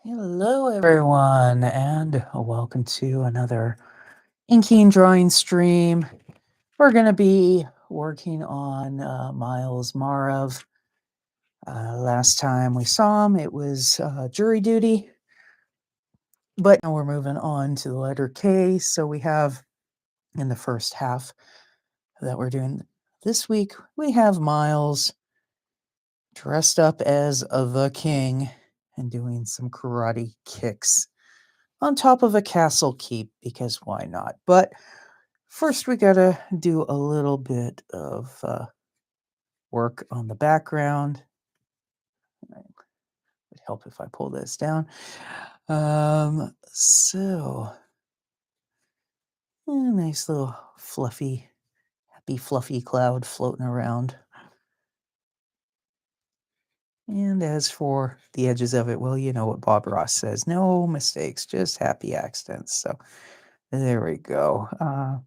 Hello, everyone, and welcome to another inking drawing stream. We're going to be working on Myles Maarav. Last time we saw him, it was jury duty, but now we're moving on to the letter K. So we have in the first half that we're doing this week, we have Myles dressed up as the king and doing some karate kicks on top of a castle keep, because why not? But first, we gotta do a little bit of work on the background. It would help if I pull this down. So a nice little fluffy, happy fluffy cloud floating around. And as for the edges of it, well, you know what Bob Ross says, no mistakes, just happy accidents. So there we go. I'm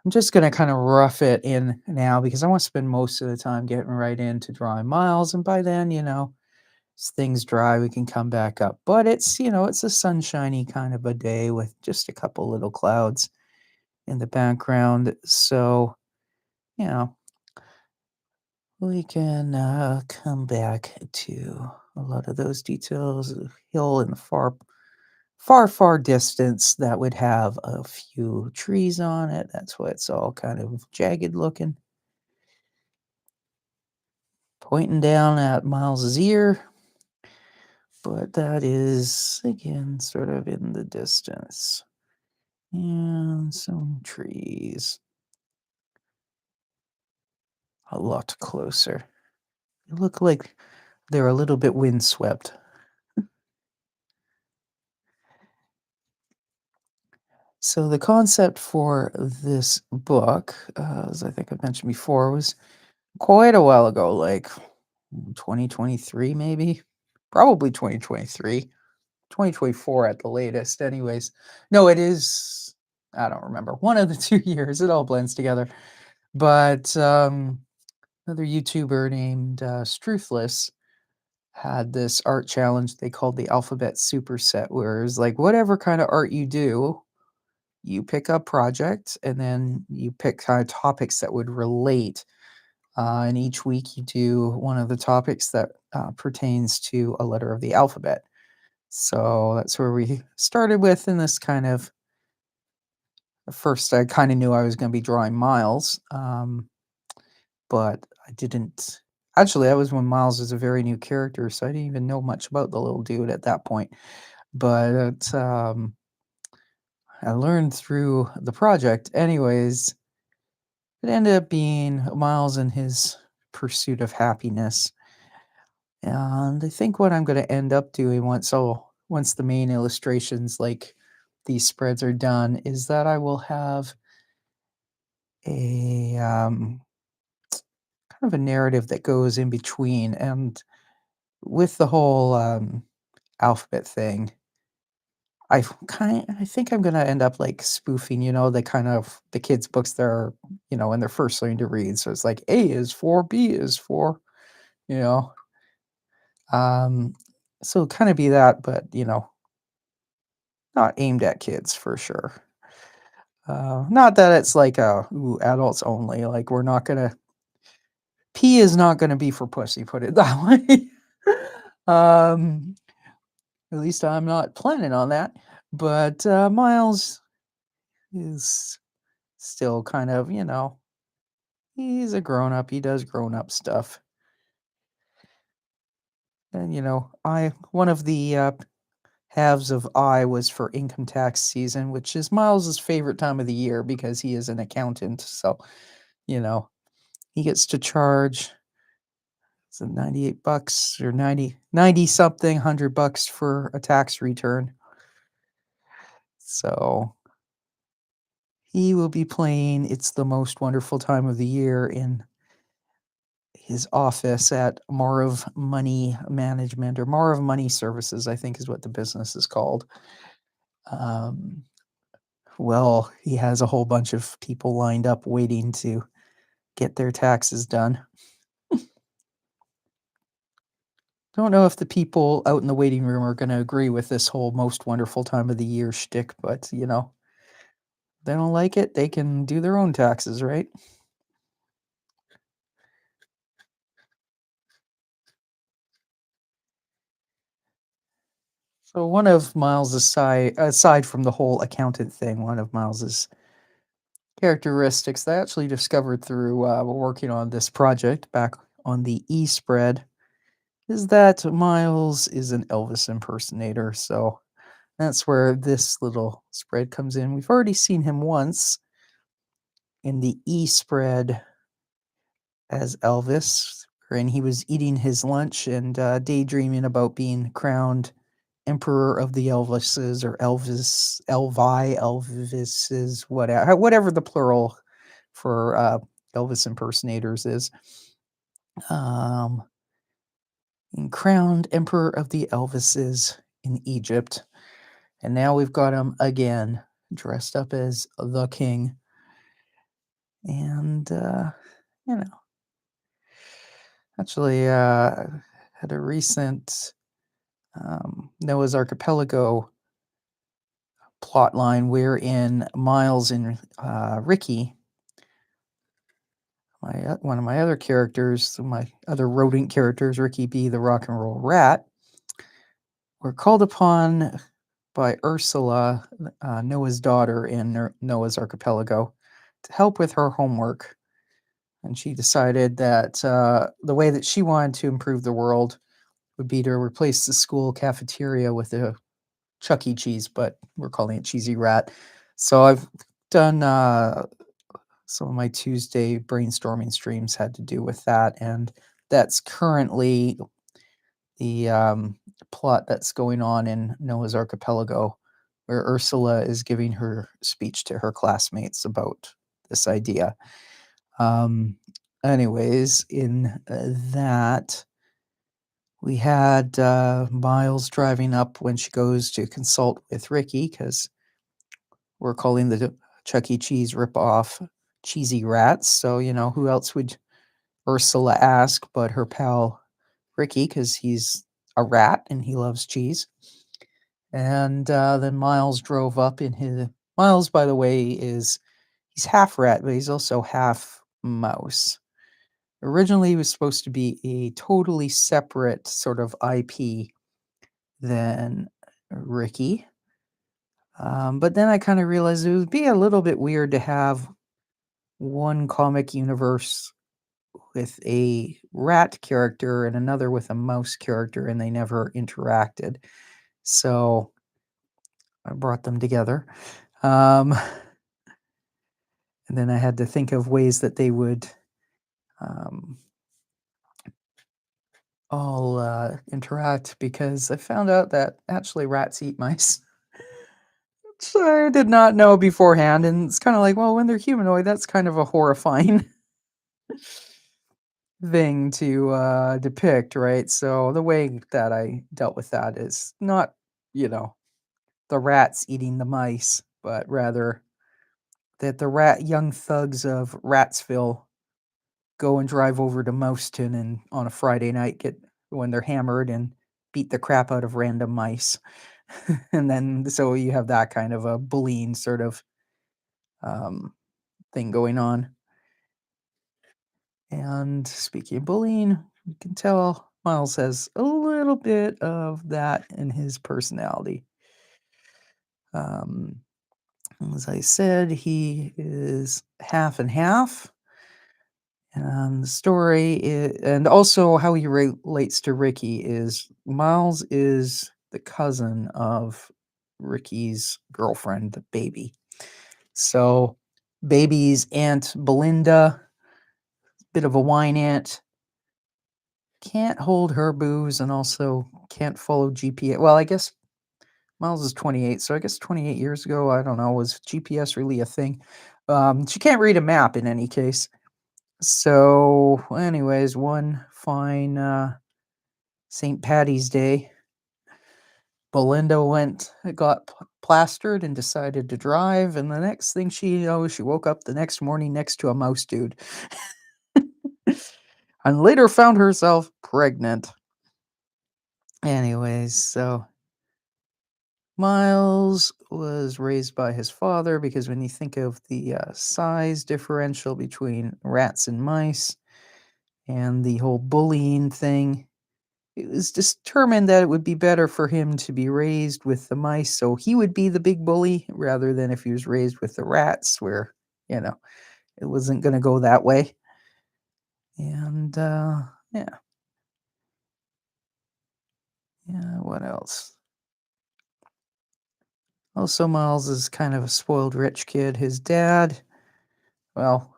just going to kind of rough it in now because I want to spend most of the time getting right into drawing Myles. And by then, as things dry, we can come back up. But it's a sunshiny kind of a day with just a couple little clouds in the background. So, you know, we can come back to a lot of those details. A hill in the far distance that would have a few trees on it. That's why it's all kind of jagged looking. Pointing down at Miles's ear, but that is again sort of in the distance. And some trees a lot closer. They look like they're a little bit windswept. So the concept for this book, as I think I've mentioned before, was quite a while ago, like 2023 maybe, probably 2023, 2024 at the latest. Anyways, no, it is. I don't remember, one of the 2 years. It all blends together. But another YouTuber named Struthless had this art challenge they called the Alphabet Superset, where it's like whatever kind of art you do, you pick a project and then you pick kind of topics that would relate. And each week you do one of the topics that pertains to a letter of the alphabet. So that's where we started with in this kind of. At first, I kind of knew I was going to be drawing Myles, but I didn't. Actually, that was when Myles was a very new character, so I didn't even know much about the little dude at that point. But I learned through the project. Anyways, it ended up being Myles and his pursuit of happiness. And I think what I'm going to end up doing once the main illustrations, like these spreads, are done, is that I will have a kind of a narrative that goes in between. And with the whole alphabet thing, I think I'm gonna end up like spoofing, the kind of the kids' books that are, when they're first learning to read. So it's like A is for, B is for, you know. Um, so kind of be that, but not aimed at kids for sure. Not that it's like adults only. Like we're not gonna P is not gonna be for pussy, put it that way. um, at least I'm not planning on that. But Miles is still kind of, he's a grown up. He does grown up stuff. And, one of the halves of I was for income tax season, which is Miles's favorite time of the year because he is an accountant. So, you know, he gets to charge, is it $98 or 90 something, $100 for a tax return. So he will be playing It's the Most Wonderful Time of the Year in his office at Maarav Money Management, or Maarav Money Services, I think is what the business is called. Um, well, he has a whole bunch of people lined up waiting to get their taxes done. Don't know if the people out in the waiting room are gonna agree with this whole most wonderful time of the year shtick, but, they don't like it, they can do their own taxes, right? So one of Miles's aside from the whole accountant thing, one of Miles's characteristics that I actually discovered through, working on this project back on the spread is that Miles is an Elvis impersonator, so that's where this little spread comes in. We've already seen him once in the spread as Elvis, wherein he was eating his lunch and daydreaming about being crowned Emperor of the Elvises or Elvises, whatever the plural for Elvis impersonators is. Um, and crowned Emperor of the Elvises in Egypt. And now we've got him again, dressed up as the king. And, you know, actually had a recent Noah's Archipelago plot line wherein Miles and Ricky, one of my other characters, my other rodent characters, Ricky B, the rock and roll rat, were called upon by Ursula, Noah's daughter in Noah's Archipelago, to help with her homework. And she decided that the way that she wanted to improve the world would be to replace the school cafeteria with a Chuck E. Cheese, but we're calling it Cheesy Rat. So I've done some of my Tuesday brainstorming streams had to do with that, and that's currently the plot that's going on in Noah's Archipelago, where Ursula is giving her speech to her classmates about this idea. Um, anyways, in that, we had Miles driving up when she goes to consult with Ricky because we're calling the Chuck E. Cheese ripoff Cheesy Rats. So, who else would Ursula ask but her pal Ricky because he's a rat and he loves cheese. And then Miles drove up in his. Miles, by the way, he's half rat, but he's also half mouse. Originally, he was supposed to be a totally separate sort of IP than Ricky. But then I kind of realized it would be a little bit weird to have one comic universe with a rat character and another with a mouse character, and they never interacted. So I brought them together. Um, and then I had to think of ways that they would um, all interact because I found out that actually rats eat mice. Which I did not know beforehand. And it's kind of like, well, when they're humanoid, that's kind of a horrifying thing to depict, right? So the way that I dealt with that is not, you know, the rats eating the mice, but rather that the young thugs of Ratsville go and drive over to Mouston and on a Friday night get when they're hammered and beat the crap out of random mice. And then so you have that kind of a bullying sort of um, thing going on. And speaking of bullying, you can tell Miles has a little bit of that in his personality. Um, as I said, he is half and half. And the story and also how he relates to Ricky is Miles is the cousin of Ricky's girlfriend, the baby. So, baby's Aunt Belinda, bit of a wine aunt, can't hold her booze and also can't follow GPS. Well, I guess Miles is 28, so I guess 28 years ago, I don't know, was GPS really a thing? She can't read a map in any case. So, anyways, one fine St. Patty's Day, Belinda got plastered and decided to drive, and the next thing she knows, she woke up the next morning next to a mouse dude. And later found herself pregnant. Anyways, so Miles was raised by his father because when you think of the size differential between rats and mice and the whole bullying thing, it was determined that it would be better for him to be raised with the mice so he would be the big bully rather than if he was raised with the rats, where, you know, it wasn't going to go that way. And yeah, yeah, what else? Also, Miles is kind of a spoiled rich kid. His dad, well,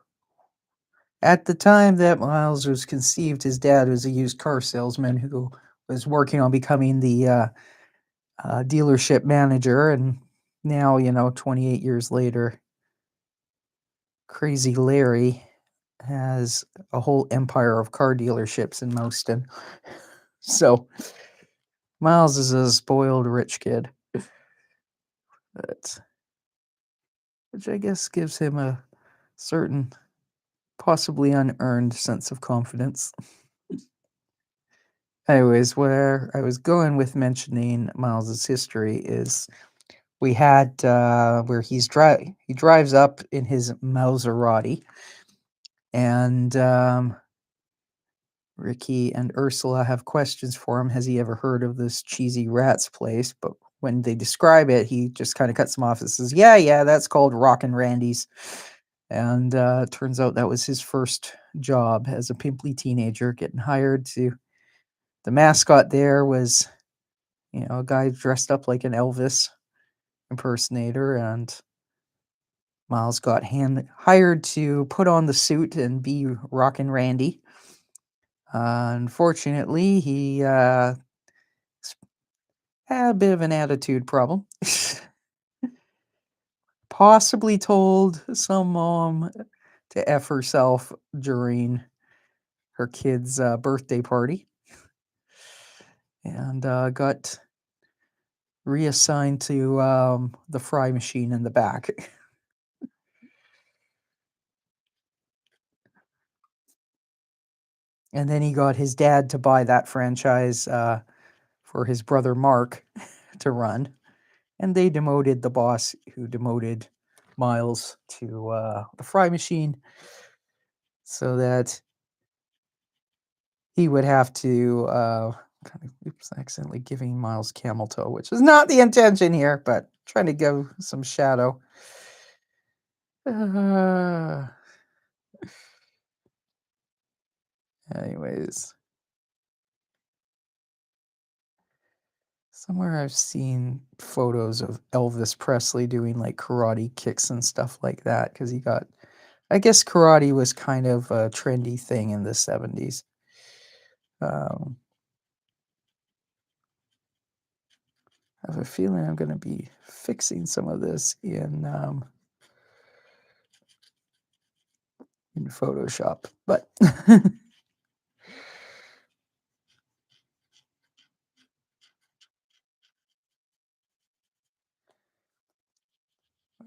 at the time that Miles was conceived, his dad was a used car salesman who was working on becoming the dealership manager. And now, 28 years later, Crazy Larry has a whole empire of car dealerships in Moston. So Miles is a spoiled rich kid, but, which I guess gives him a certain, possibly unearned sense of confidence. Anyways, where I was going with mentioning Miles's history is we had where he drives up in his Maserati, and Ricky and Ursula have questions for him. Has he ever heard of this cheesy rats place? But when they describe it, he just kind of cuts them off and says, "Yeah, yeah, that's called Rockin' Randy's." And it turns out that was his first job as a pimply teenager, getting hired to. The mascot there was, a guy dressed up like an Elvis impersonator, and Miles got hired to put on the suit and be Rockin' Randy. Unfortunately, he had a bit of an attitude problem. Possibly told some mom to F herself during her kid's birthday party, and got reassigned to the fry machine in the back. And then he got his dad to buy that franchise for his brother Mark to run. And they demoted the boss who demoted Miles to the fry machine so that he would have to kind of, oops, accidentally giving Miles camel toe, which is not the intention here, but trying to give some shadow. Uh, anyways, somewhere I've seen photos of Elvis Presley doing like karate kicks and stuff like that because I guess karate was kind of a trendy thing in the 70s. Um, I have a feeling I'm going to be fixing some of this in Photoshop, but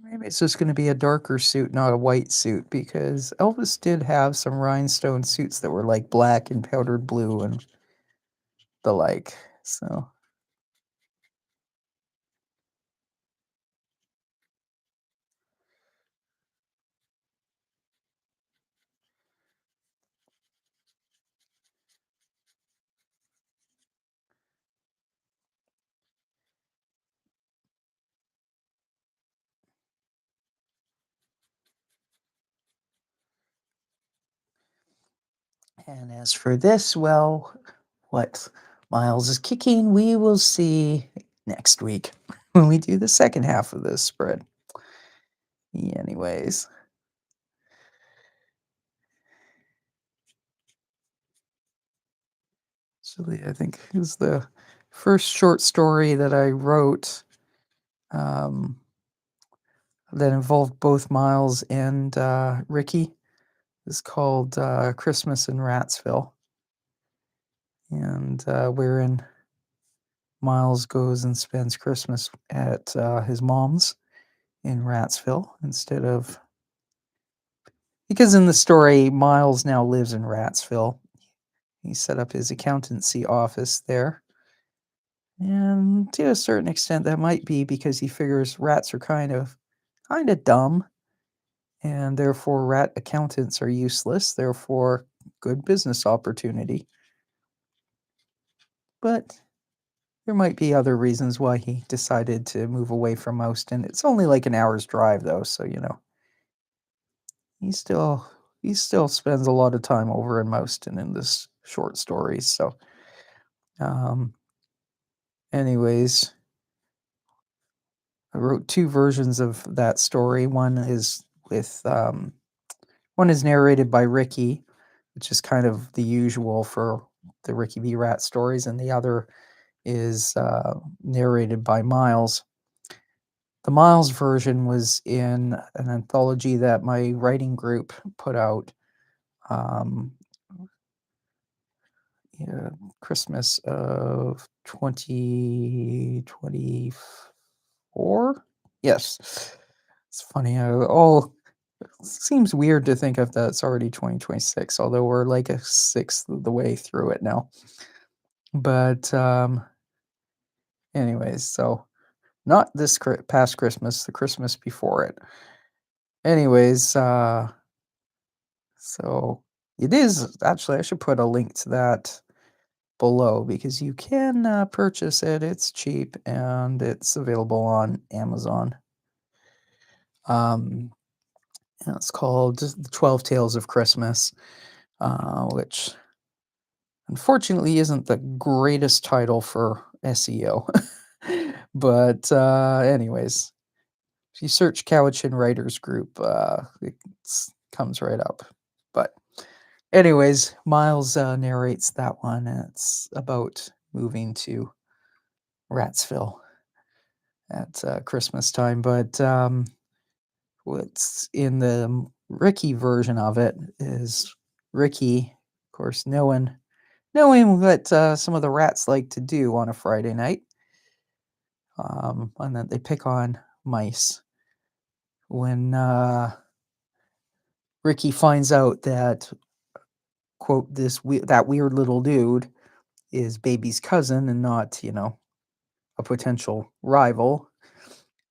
maybe it's just going to be a darker suit, not a white suit, because Elvis did have some rhinestone suits that were like black and powdered blue and the like. So, and as for this, well, what Miles is kicking, we will see next week when we do the second half of this spread. Anyways, so I think it was the first short story that I wrote um, that involved both Miles and Ricky. Is called Christmas in Ratsville, and wherein Miles goes and spends Christmas at his mom's in Ratsville instead of, because in the story Miles now lives in Ratsville. He set up his accountancy office there, And to a certain extent, that might be because he figures rats are kind of dumb, and therefore rat accountants are useless, therefore good business opportunity. But there might be other reasons why he decided to move away from most, and it's only like an hour's drive though, so he still he still spends a lot of time over in Mouston in this short stories. So, um, anyways, I wrote two versions of that story. One is narrated by Ricky, which is kind of the usual for the Ricky B. Rat stories, and the other is narrated by Myles. The Myles version was in an anthology that my writing group put out. Um, yeah, Christmas of 2024. Yes, it's funny. All seems weird to think of that it's already 2026, although we're like a sixth of the way through it now. But anyways, so not this past Christmas, the Christmas before it. Anyways, so it is actually, I should put a link to that below because you can purchase it. It's cheap and it's available on Amazon. Um, and it's called The 12 Tales of Christmas, which unfortunately isn't the greatest title for SEO. But, anyways, if you search Cowichan Writers Group, it comes right up. But, anyways, Miles narrates that one, and it's about moving to Ratsville at Christmas time. But what's in the Ricky version of it is Ricky, of course, knowing what some of the rats like to do on a Friday night, and that they pick on mice. When Ricky finds out that, quote, that weird little dude is Baby's cousin and not, a potential rival,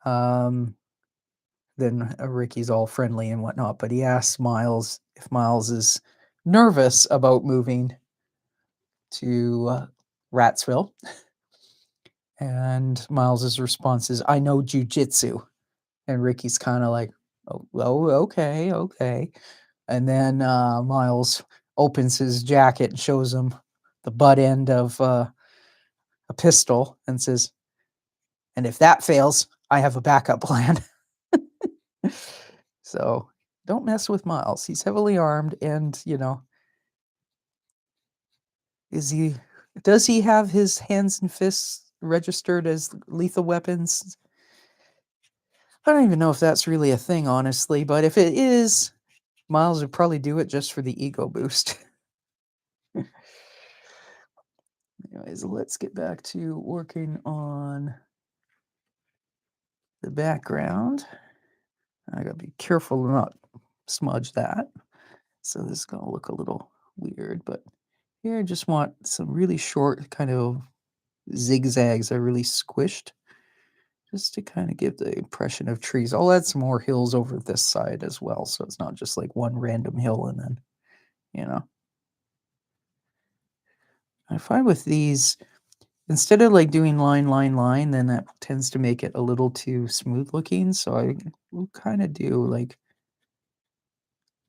um, then Ricky's all friendly and whatnot. But he asks Miles if Miles is nervous about moving to Ratsville. And Miles's response is, "I know jujitsu." And Ricky's kind of like, "Oh, okay, okay." And then Miles opens his jacket and shows him the butt end of a pistol and says, "And if that fails, I have a backup plan." So don't mess with Miles. He's heavily armed, and is he? Does he have his hands and fists registered as lethal weapons? I don't even know if that's really a thing, honestly. But if it is, Miles would probably do it just for the ego boost. Anyways, let's get back to working on the background. I gotta be careful to not smudge that. So this is gonna look a little weird, but here I just want some really short kind of zigzags that are really squished, just to kind of give the impression of trees. I'll add some more hills over this side as well, so it's not just like one random hill and then, you know. I find with these, instead of like doing line, line, line, then that tends to make it a little too smooth looking. So I will kind of do like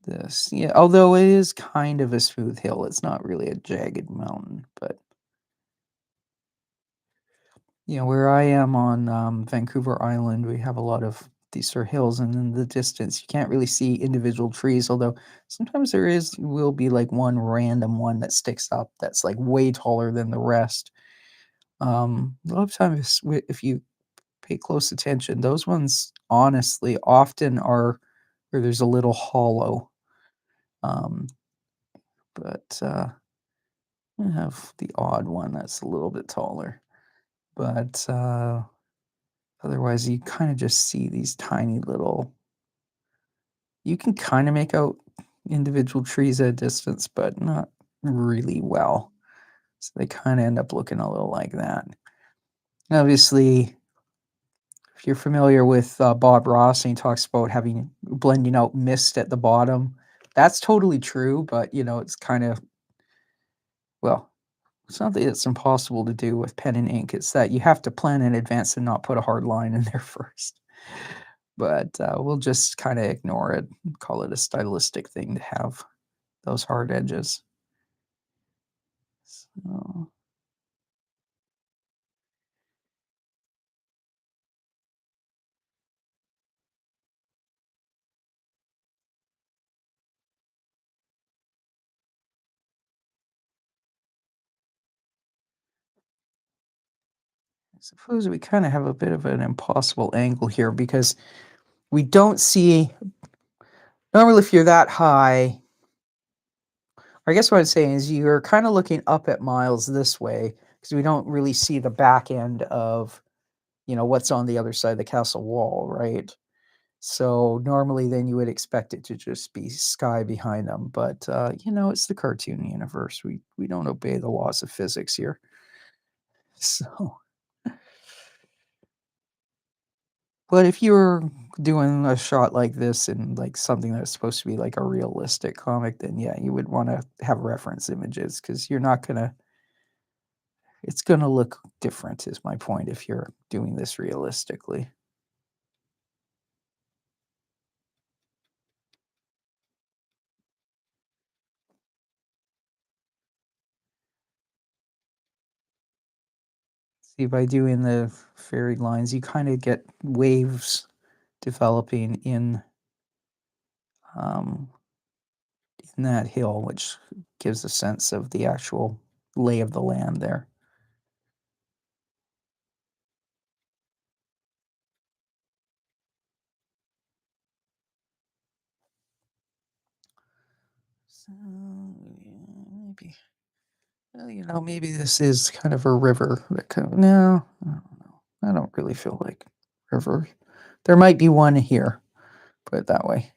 this. Yeah, although it is kind of a smooth hill. It's not really a jagged mountain, but where I am on Vancouver Island, we have a lot of these sort of hills, and in the distance, you can't really see individual trees. Although sometimes will be like one random one that sticks up that's like way taller than the rest. A lot of times, if you pay close attention, those ones honestly often are where there's a little hollow. Um, but I have the odd one that's a little bit taller. But otherwise, you kind of just see these tiny little. You can kind of make out individual trees at a distance, but not really well. So they kind of end up looking a little like that. Obviously, if you're familiar with, Bob Ross and he talks about having blending out mist at the bottom, that's totally true, but, it's kinda well, it's not that it's impossible to do with pen and ink, it's that you have to plan in advance and not put a hard line in there first. But, we'll just kinda ignore it, call it a stylistic thing to have those hard edges. So, I suppose we kinda have a bit of an impossible angle here because we don't see normally, if you're that high I guess what I'm saying is you're kinda looking up at Miles this way because we don't really see the back end of, what's on the other side of the castle wall, right? So, normally, then you would expect it to just be sky behind them, but, it's the cartoon universe. We don't obey the laws of physics here. So but if you were doing a shot like this and, like, something that's supposed to be like a realistic comic, then, yeah, you would wanna have reference images because 'cause you're not gonna it's gonna look different is my point if you're doing this realistically. See, by doing the fairy lines, you kinda get waves developing um, in that hill, which gives a sense of the actual lay of the land there. So, yeah, maybe well, maybe this is kind of a river that no, I don't know. I don't really feel like river. There might be one here, put it that way.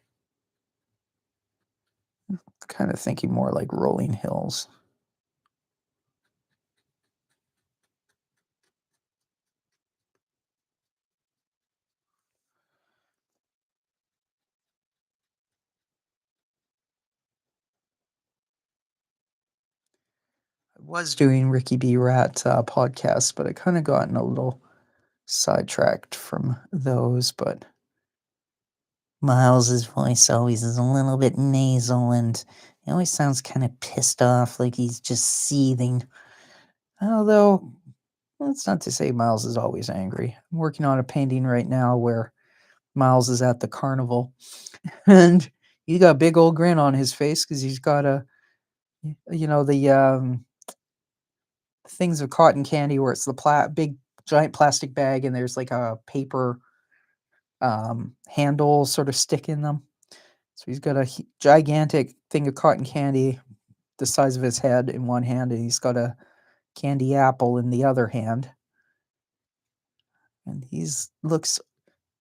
Kind of thinking more like rolling hills. I was doing Ricky B. Rat podcasts, but I kind of gotten a little sidetracked from those. But Miles's voice always is a little bit nasal, and he always sounds kind of pissed off, like he's just seething. Although, that's not to say Miles is always angry. I'm working on a painting right now where Miles is at the carnival, and he's got a big old grin on his face because he's got the things of cotton candy where it's the big giant plastic bag and there's like a paper handle sort of stick in them. So he's got a gigantic thing of cotton candy the size of his head in one hand, and he's got a candy apple in the other hand. And he's looks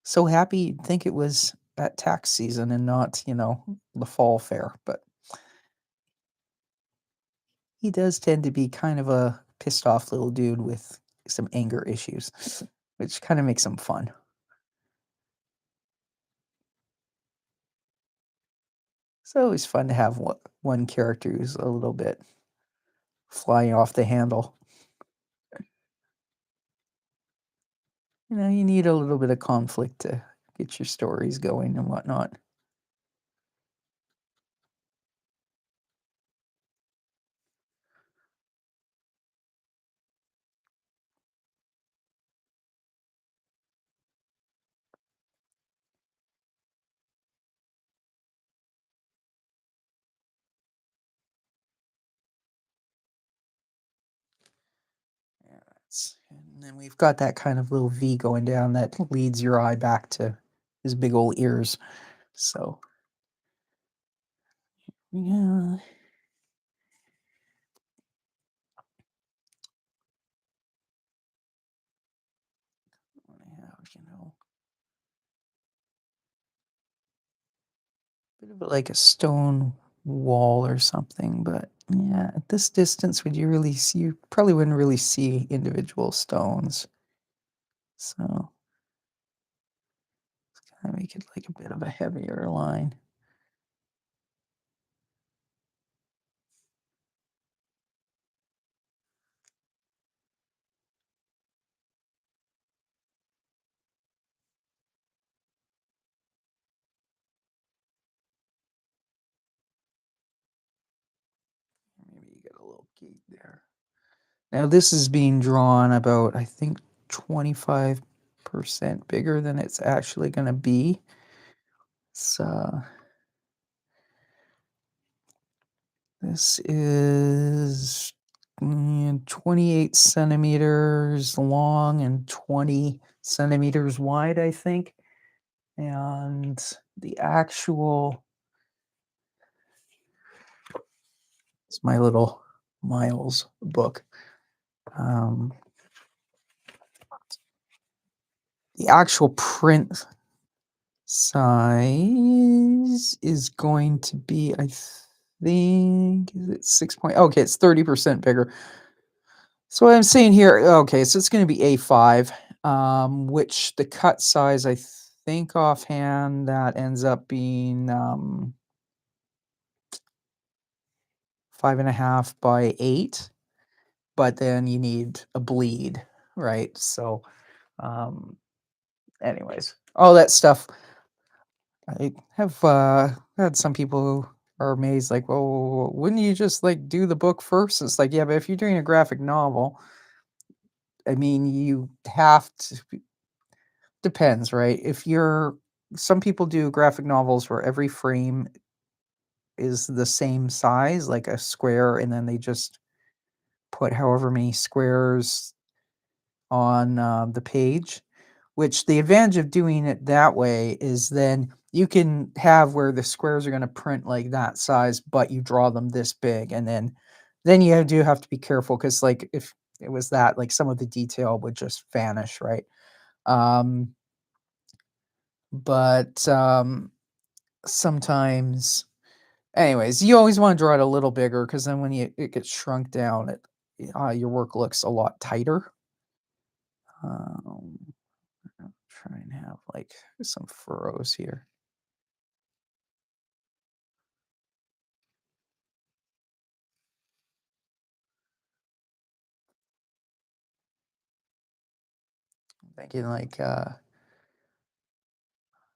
so happy you'd think it was at tax season and not, the fall fair. But he does tend to be kind of a pissed off little dude with some anger issues, which kind of makes him fun. It's always fun to have one character who's a little bit flying off the handle. You need a little bit of conflict to get your stories going and whatnot. Yeah, and then we've got that kind of little V going down that leads your eye back to his big old ears. So, yeah, I have, bit of like a stone wall or something, but yeah, at this distance, would you really see? You probably wouldn't really see individual stones. So I make it like a bit of a heavier line. Maybe you get a little gate there. Now this is being drawn about, I think, 25% bigger than it's actually going to be. So this is 28 centimeters long and 20 centimeters wide, I think. And the actual, it's my little Myles book. Um, the actual print size is going to be, I think, is it 6 point? Okay, it's 30% bigger. So what I'm saying here, okay, so it's going to be A5, which the cut size, I think offhand, that ends up being 5.5 by 8. But then you need a bleed, right? So, um, anyways, all that stuff. I have had some people who are amazed, like, well, wouldn't you just like do the book first? It's like, yeah, but if you're doing a graphic novel, I mean, you have to, depends, right? If you're, some people do graphic novels where every frame is the same size, like a square, and then they just put however many squares on the page. Which the advantage of doing it that way is then you can have where the squares are going to print like that size, but you draw them this big, and then you do have to be careful because like if it was that, like some of the detail would just vanish, right? Um, but sometimes, anyways, you always want to draw it a little bigger because then when it gets shrunk down, your work looks a lot tighter. Um, I'll try and have like some furrows here. Thinking like I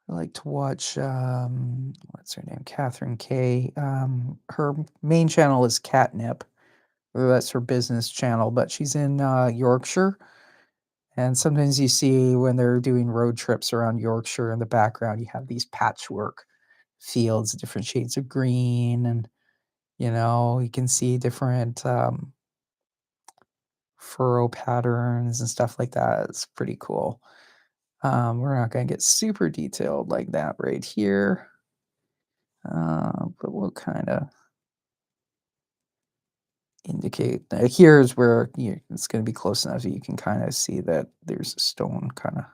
like to watch what's her name? Catherine Kay. Her main channel is Catnip. Or that's her business channel, but she's in Yorkshire. And sometimes you see when they're doing road trips around Yorkshire in the background, you have these patchwork fields, different shades of green, and you can see different furrow patterns and stuff like that. It's pretty cool. We're not going to get super detailed like that right here, but we'll kind of indicate that here's where it's going to be close enough so you can kind of see that there's a stone kind of.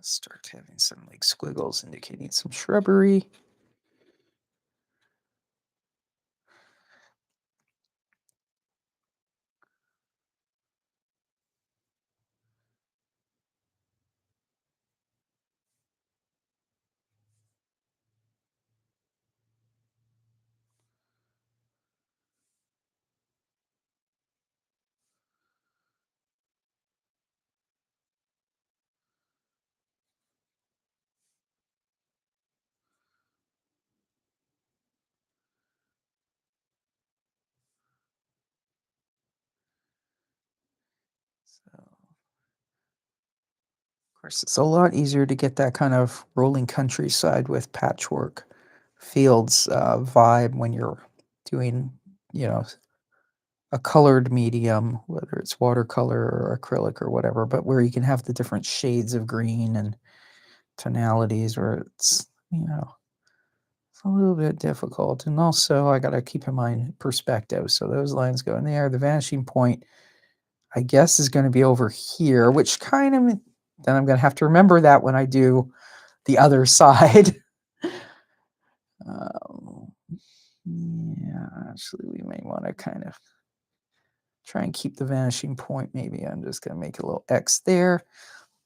Start having some like squiggles indicating some shrubbery. So, of course, it's a lot easier to get that kind of rolling countryside with patchwork fields vibe when you're doing, you know, a colored medium, whether it's watercolor or acrylic or whatever, but where you can have the different shades of green and tonalities where it's, It's a little bit difficult, and also I gotta keep in mind perspective, so those lines go in there, the vanishing point, I guess, is gonna be over here, which kind of then I'm gonna have to remember that when I do the other side. Um, yeah, actually, we may wanna kind of try and keep the vanishing point, maybe I'm just gonna make a little X there.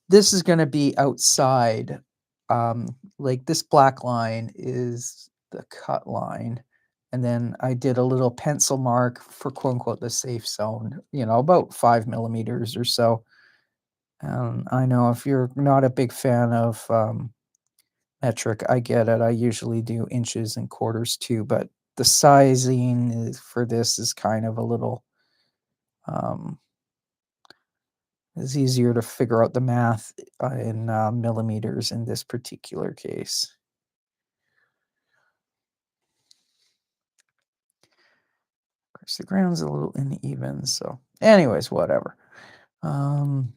This is gonna be outside, like, this black line is the cut line, and then I did a little pencil mark for, quote, unquote, "the safe zone," about 5 millimeters or so. I know if you're not a big fan of, metric, I get it, I usually do inches and quarters too, but the sizing is for this is kind of a little, um it's easier to figure out the math, in, millimeters in this particular case. Of course, the ground's a little uneven, so anyways, whatever. Um,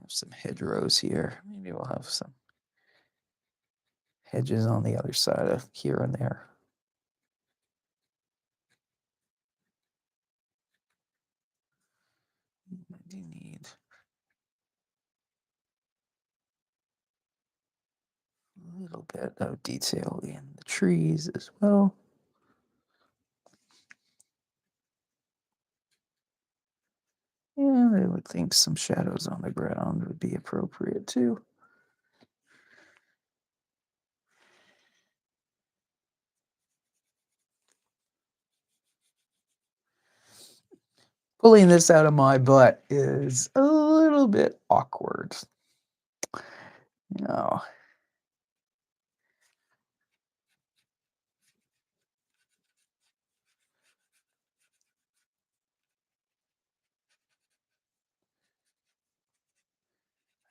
have some hedgerows here. Maybe we'll have some hedges on the other side of here and there. I do need a little bit of detail in the trees as well. And I would think some shadows on the ground would be appropriate too. Pulling this out of my butt is a little bit awkward. No,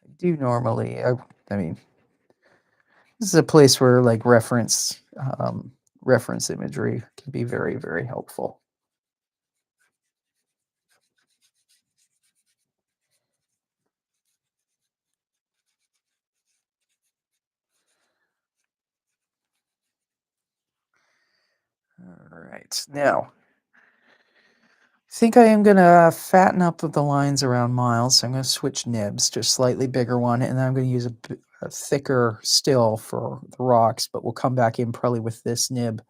I do normally. I mean, this is a place where like reference imagery can be very, very helpful. All right, now I think I am gonna fatten up the lines around Miles. So I'm gonna switch nibs to a slightly bigger one, and then I'm gonna use a thicker still for the rocks. But we'll come back in probably with this nib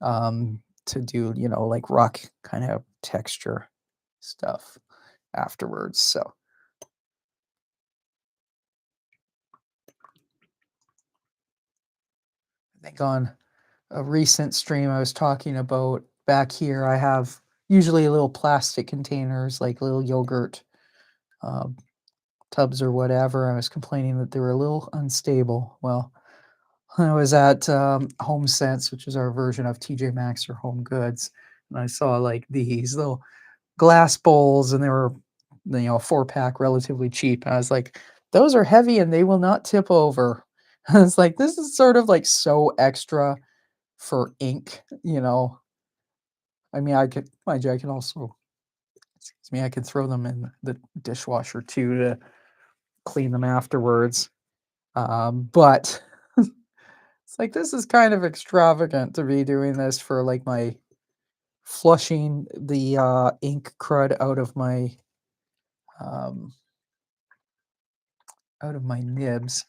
to do like rock kind of texture stuff afterwards. So I think on a recent stream I was talking about back here, I have usually little plastic containers, like little yogurt um, tubs or whatever. I was complaining that they were a little unstable. Well, I was at Home Sense, which is our version of TJ Maxx or Home Goods, and I saw like these little glass bowls, and they were, 4 pack, relatively cheap. And I was like, those are heavy and they will not tip over. I was like, this is sort of like so extra for ink. I mean, I could, mind you, I can also, excuse me, I could throw them in the dishwasher too to clean them afterwards. But it's like, this is kind of extravagant to be doing this for like my flushing the ink crud um, out of my nibs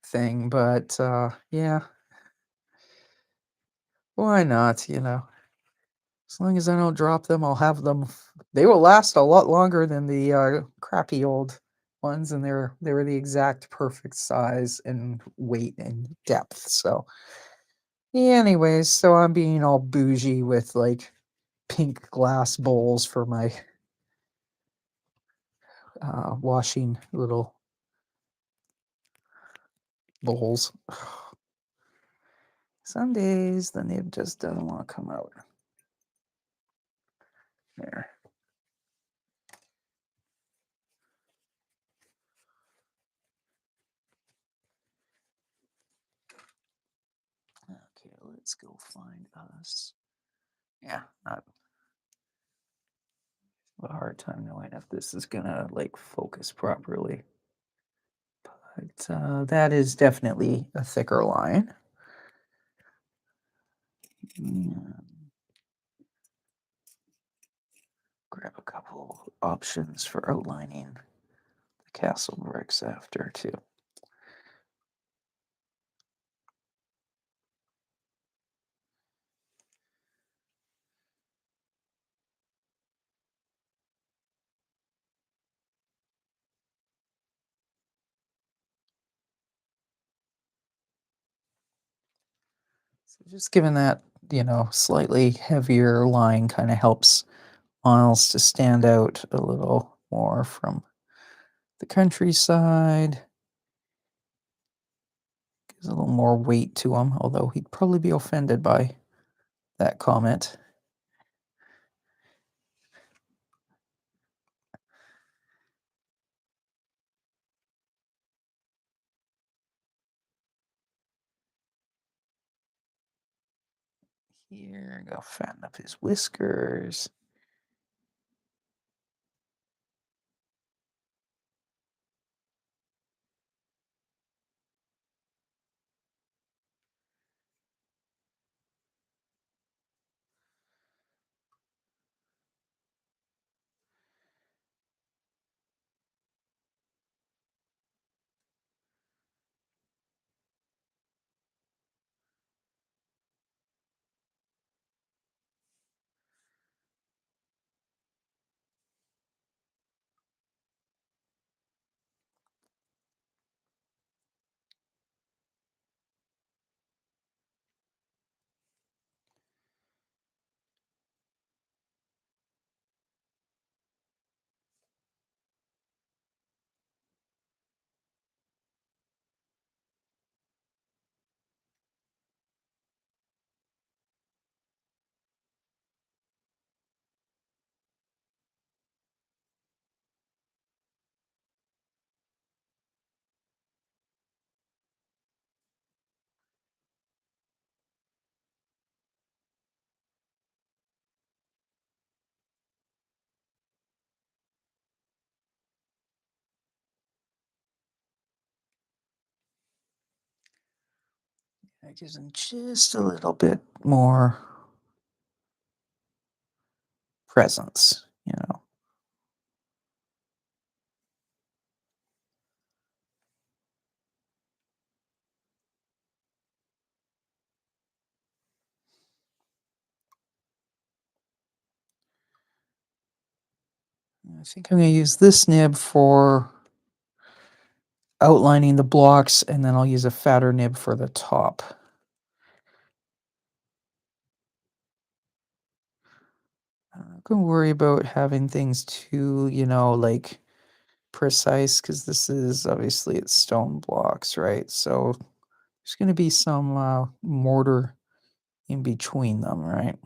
thing. But yeah, why not? As long as I don't drop them, I'll have them. They will last a lot longer than the crappy old ones, and they were the exact perfect size and weight and depth. So, yeah, anyways, so I'm being all bougie with like pink glass bowls for my washing little bowls. Some days the nib just doesn't want to come out. There. Okay, let's go find us. Yeah, not A hard time knowing if this is gonna like focus properly. But that is definitely a thicker line. Yeah, grab a couple options for outlining the castle bricks after too. So just given that, slightly heavier line kind of helps Miles to stand out a little more from the countryside. Gives a little more weight to him, although he'd probably be offended by that comment. Here, go fatten up his whiskers. That gives him just a little bit more presence. I think I'm going to use this nib for outlining the blocks, and then I'll use a fatter nib for the top. I'm not going to worry about having things too, like precise, because this is obviously it's stone blocks, right? So there's going to be some mortar in between them, right?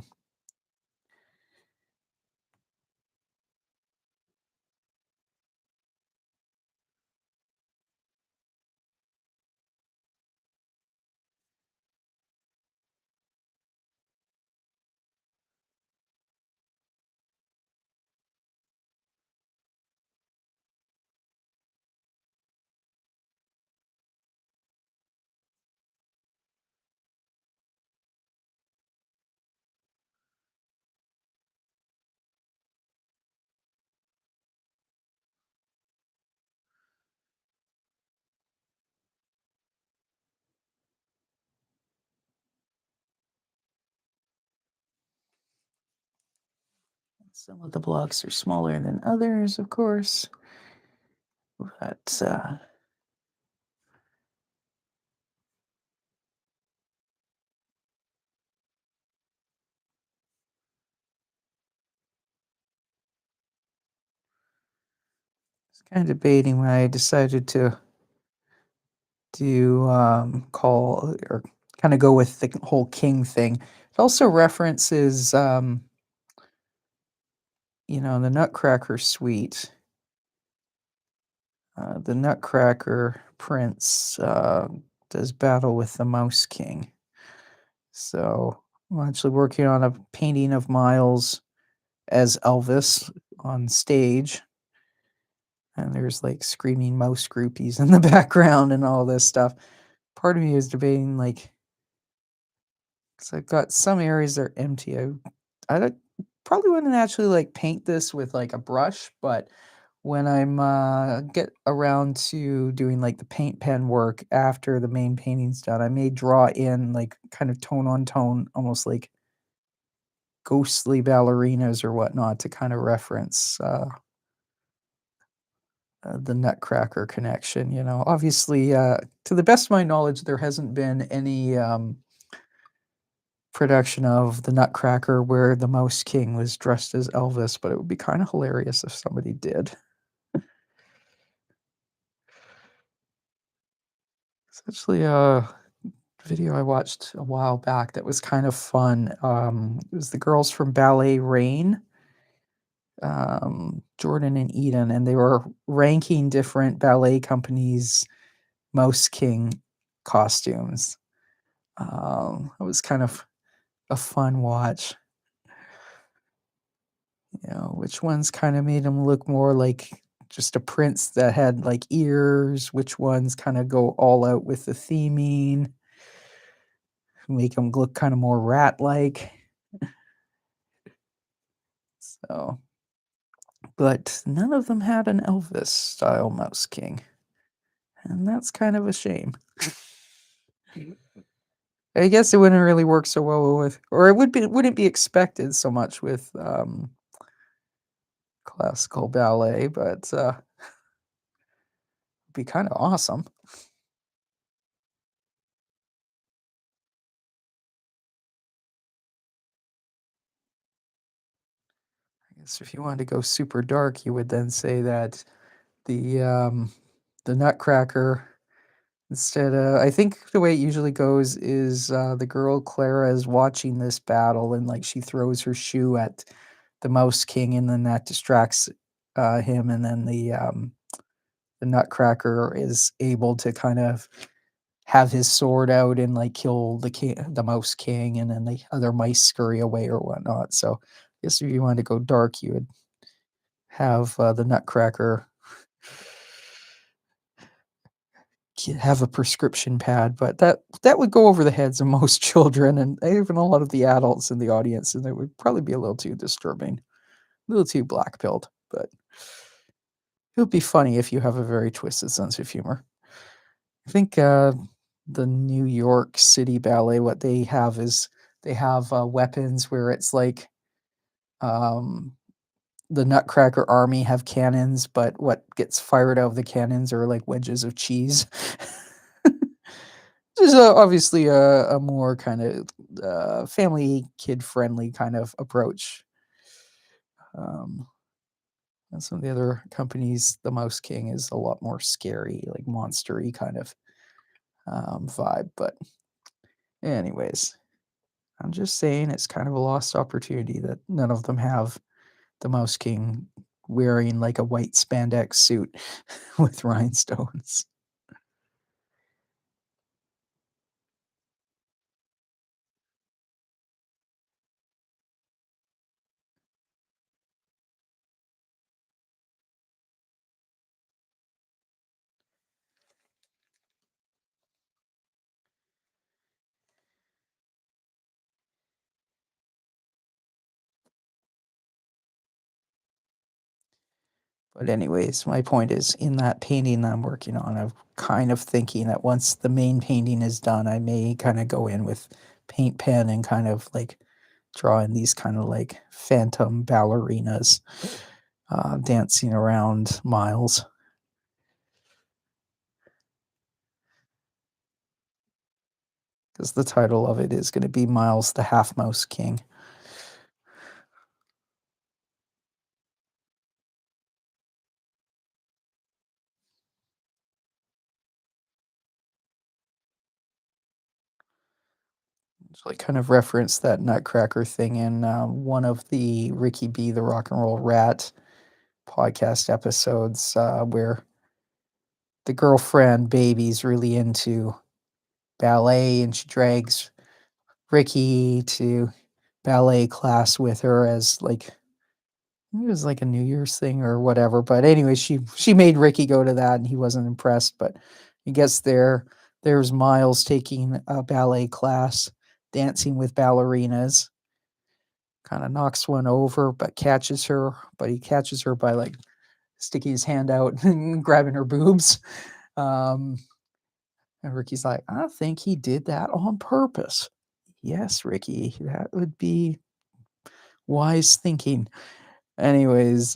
Some of the blocks are smaller than others, of course, but it's kind of debating when I decided to do call or kind of go with the whole king thing. It also references, the Nutcracker suite. The Nutcracker prince does battle with the Mouse King. So I'm actually working on a painting of Miles as Elvis on stage, and there's, like, screaming mouse groupies in the background and all this stuff. Part of me is debating, like, 'cause I've got some areas that are empty. I don't probably wouldn't actually, like, paint this with, like, a brush, but when get around to doing, like, the paint pen work after the main painting's done, I may draw in, like, kind of tone on tone, almost like ghostly ballerinas or whatnot to kinda reference, the Nutcracker connection, you know? Obviously, to the best of my knowledge, there hasn't been any, production of the Nutcracker where the Mouse King was dressed as Elvis, but it would be kinda hilarious if somebody did. It's actually a video I watched a while back that was kind of fun. It was the girls from Ballet Rain, Jordan and Eden, and they were ranking different ballet companies' Mouse King costumes. It was kind of a fun watch. You know, which ones kinda made him look more like just a prince that had, like, ears, which ones kinda go all out with the theming, make him look kinda more rat-like, so but none of them had an Elvis-style Mouse King, and that's kind of a shame. I guess it wouldn't really work so well with or it wouldn't be expected so much with, classical ballet, but, be kinda awesome. I guess if you wanted to go super dark, you would then say that the, um, the Nutcracker I think the way it usually goes is, the girl Clara is watching this battle and, like, she throws her shoe at the Mouse King, and then that distracts, him, and then the Nutcracker is able to kind of have his sword out and, like, kill the Mouse King, and then the other mice scurry away or whatnot, so, I guess if you wanted to go dark, you would have, the Nutcracker have a prescription pad, but that would go over the heads of most children and even a lot of the adults in the audience, and it would probably be a little too disturbing, a little too black-pilled, but it would be funny if you have a very twisted sense of humor. I think, the New York City Ballet, what they have is they have, weapons where it's like, um, the Nutcracker Army have cannons, but what gets fired out of the cannons are, like, wedges of cheese. This is, obviously a more kinda, family, kid-friendly kind of approach. Um, and some of the other companies, the Mouse King is a lot more scary, like, monstery kind of, vibe, but anyways, I'm just saying it's kind of a lost opportunity that none of them have the Mouse King wearing, like, a white spandex suit with rhinestones. But anyways, my point is in that painting that I'm working on, I'm kind of thinking that once the main painting is done, I may kind of go in with paint pen and kind of like draw in these kind of like phantom ballerinas dancing around Miles, because the title of it is going to be Miles the Half Mouse King. So I kind of referenced that Nutcracker thing in one of the Ricky B, the Rock and Roll Rat podcast episodes where the girlfriend baby's really into ballet and she drags Ricky to ballet class with her as like it was like a New Year's thing or whatever, but anyway, she made Ricky go to that, and he wasn't impressed, but he gets there. There's Miles taking a ballet class, dancing with ballerinas, kinda knocks one over, but he catches her by, like, sticking his hand out and grabbing her boobs. Um, and Ricky's like, "I think he did that on purpose." "Yes, Ricky, that would be wise thinking." Anyways,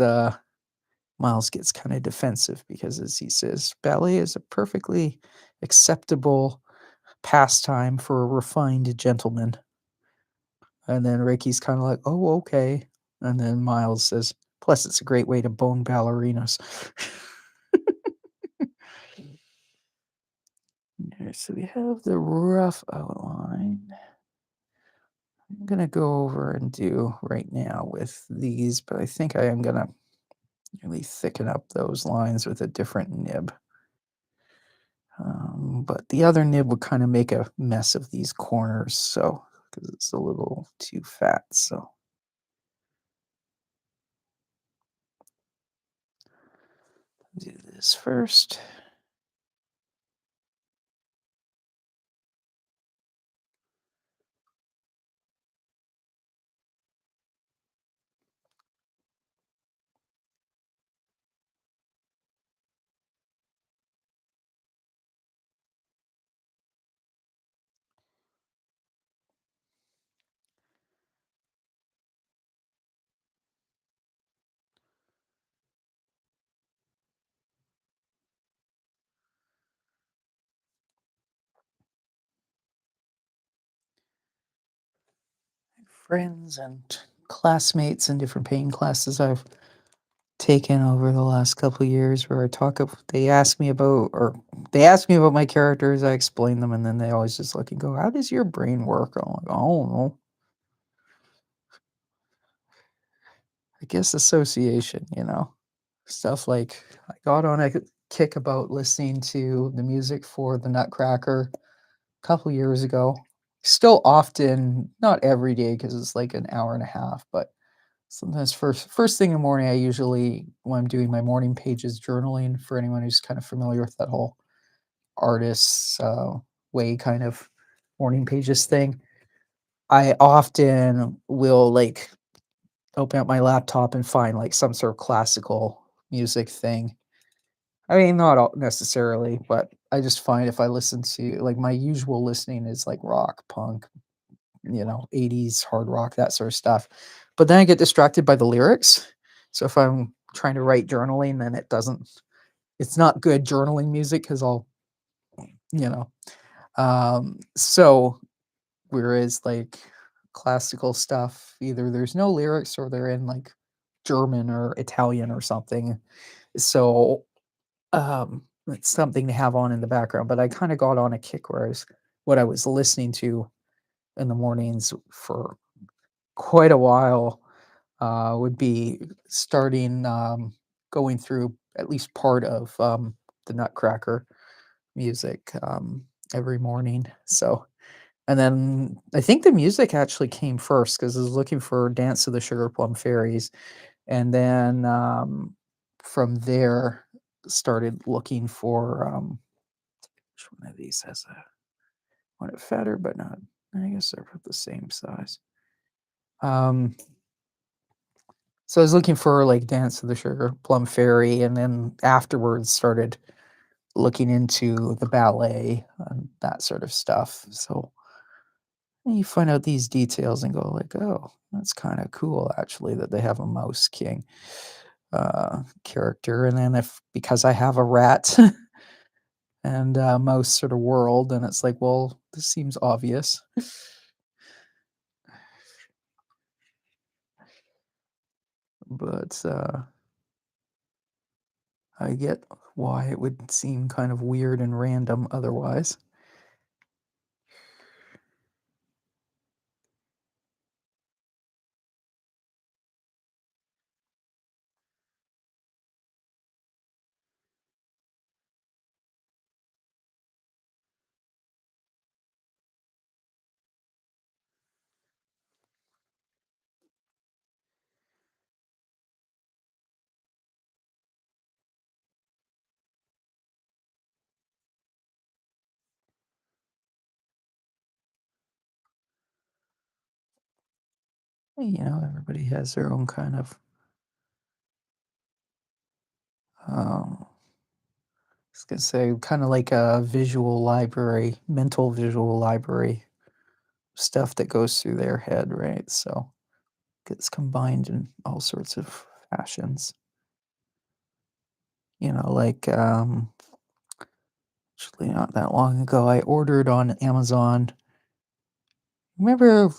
Miles gets kinda defensive because, as he says, ballet is a perfectly acceptable pastime for a refined gentleman. And then Ricky's kinda like, "Oh, okay." And then Miles says, "Plus, it's a great way to bone ballerinas." There, so we have the rough outline. I'm gonna go over and do right now with these, but I think I am gonna really thicken up those lines with a different nib. But the other nib would kind of make a mess of these corners, so because it's a little too fat. So do this first. Friends and classmates and different painting classes I've taken over the last couple of years where they ask me about my characters, I explain them, and then they always just look and go, "How does your brain work?" I'm like, "I don't know. I guess association, you know?" Stuff like I got on a kick about listening to the music for the Nutcracker a couple years ago. Still often, not every day because it's like an hour and a half, but sometimes first thing in the morning, I usually when I'm doing my morning pages journaling for anyone who's kind of familiar with that whole artist's, way kind of morning pages thing, I often will, like, open up my laptop and find, like, some sort of classical music thing. I mean, not all necessarily, but I just find if I listen to like, my usual listening is, like, rock, punk, 80s hard rock, that sort of stuff. But then I get distracted by the lyrics. So if I'm trying to write journaling, then it's not good journaling music because you know. So whereas like classical stuff, either there's no lyrics or they're in like German or Italian or something. So it's something to have on in the background. But I kind of got on a kick where what I was listening to in the mornings for quite a while would be starting going through at least part of the Nutcracker music every morning. So, and then I think the music actually came first because I was looking for Dance of the Sugar Plum Fairies, and then from there started looking for which one of these has a one fatter, but not. I guess they're about the same size. Um, So I was looking for, like, Dance of the Sugar Plum Fairy, and then afterwards started looking into the ballet and that sort of stuff. So, and you find out these details and go like, "Oh, that's kinda cool actually that they have a Mouse King, character." And then if because I have a rat and, mouse sort of world, and it's like, "Well, this seems obvious." But, I get why it would seem kind of weird and random otherwise. Everybody has their own kind of, I was gonna say, kind of like a visual library, mental visual library, stuff that goes through their head, right? So gets combined in all sorts of fashions. Like, actually not that long ago, I ordered on Amazon. Remember,